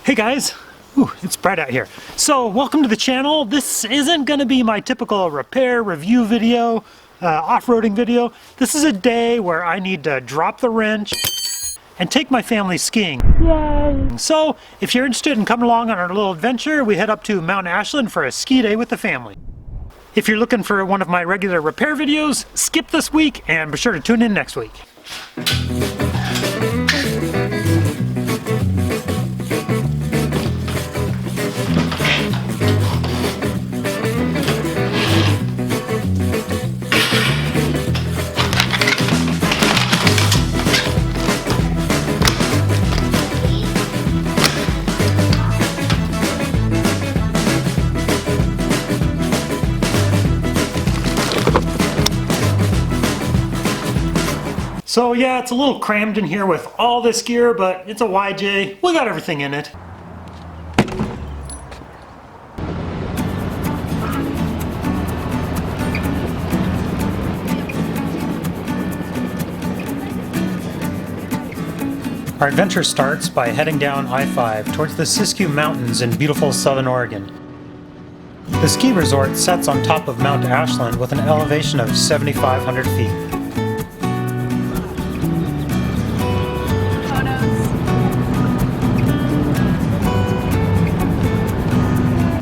Hey guys, ooh, it's bright out here. So welcome to the channel. This isn't going to be my typical repair review video, off-roading video. This is a day where I need to drop the wrench and take my family skiing. Yay! So if you're interested in coming along on our little adventure, we head up to Mount Ashland for a ski day with the family. If you're looking for one of my regular repair videos, skip this week and be sure to tune in next week. So yeah, it's a little crammed in here with all this gear, but it's a YJ. We got everything in it. Our adventure starts by heading down I-5 towards the Siskiyou Mountains in beautiful southern Oregon. The ski resort sits on top of Mount Ashland with an elevation of 7,500 feet.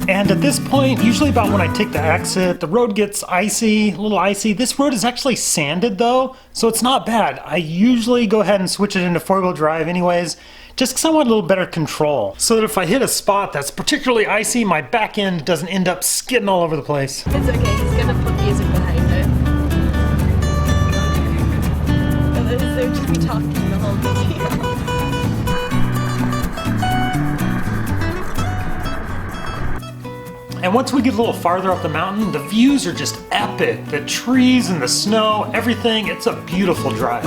And at this point, usually about when I take the exit, the road gets icy, a little icy. This road is actually sanded though, so it's not bad. I usually go ahead and switch it into four-wheel drive anyways, just because I want a little better control. So that if I hit a spot that's particularly icy, my back end doesn't end up skidding all over the place. It's okay, he's gonna put music behind it. Otherwise they'll just be talking the whole video. And once we get a little farther up the mountain, the views are just epic. The trees and the snow, everything, it's a beautiful drive.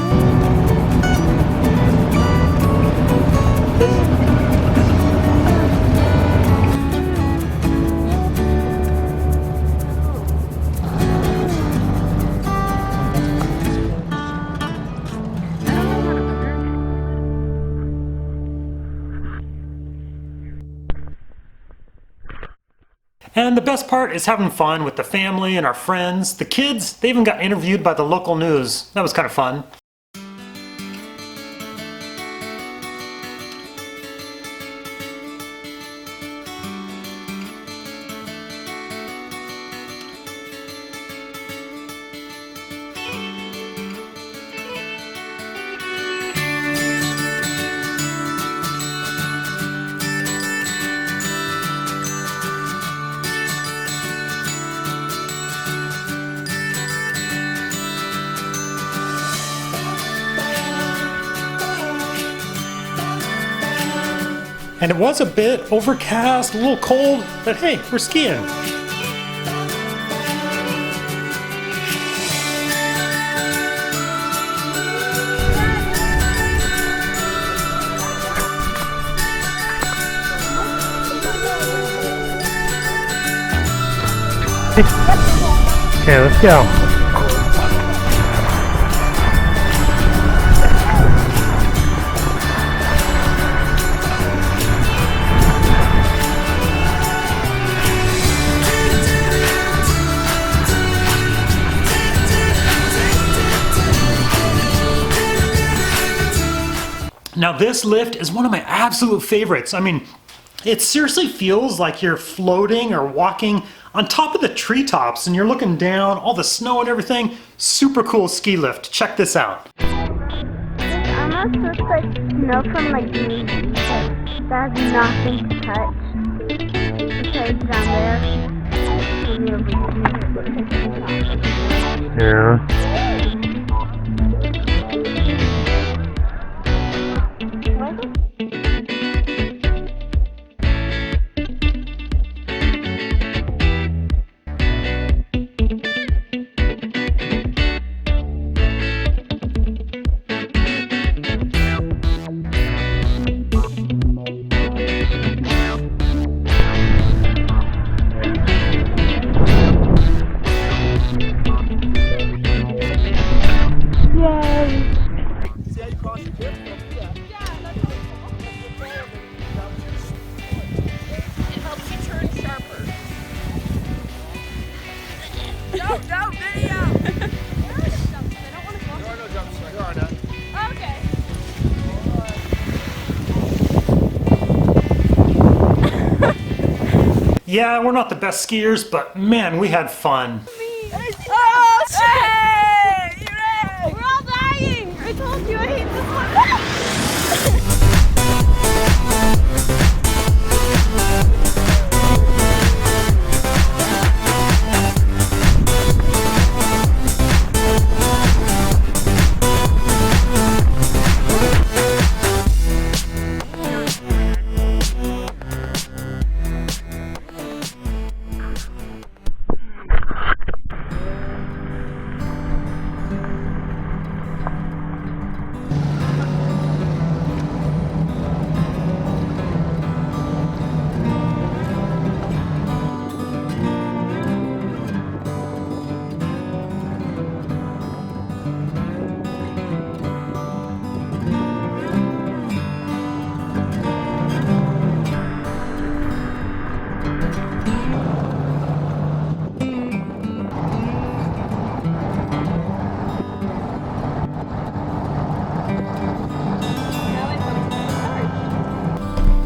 And the best part is having fun with the family and our friends. The kids, they even got interviewed by the local news. That was kind of fun. And it was a bit overcast, a little cold, but hey, we're skiing. Okay, let's go. Now this lift is one of my absolute favorites. I mean, it seriously feels like you're floating or walking on top of the treetops and you're looking down, all the snow and everything. Super cool ski lift. Check this out. It almost looks like snow from like the movies, but that has nothing to touch. Because down there, Yeah. Yeah, we're not the best skiers, but man, we had fun. Oh, shit! We're all dying! I told you I hate this one.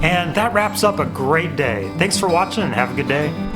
And that wraps up a great day. Thanks for watching and have a good day.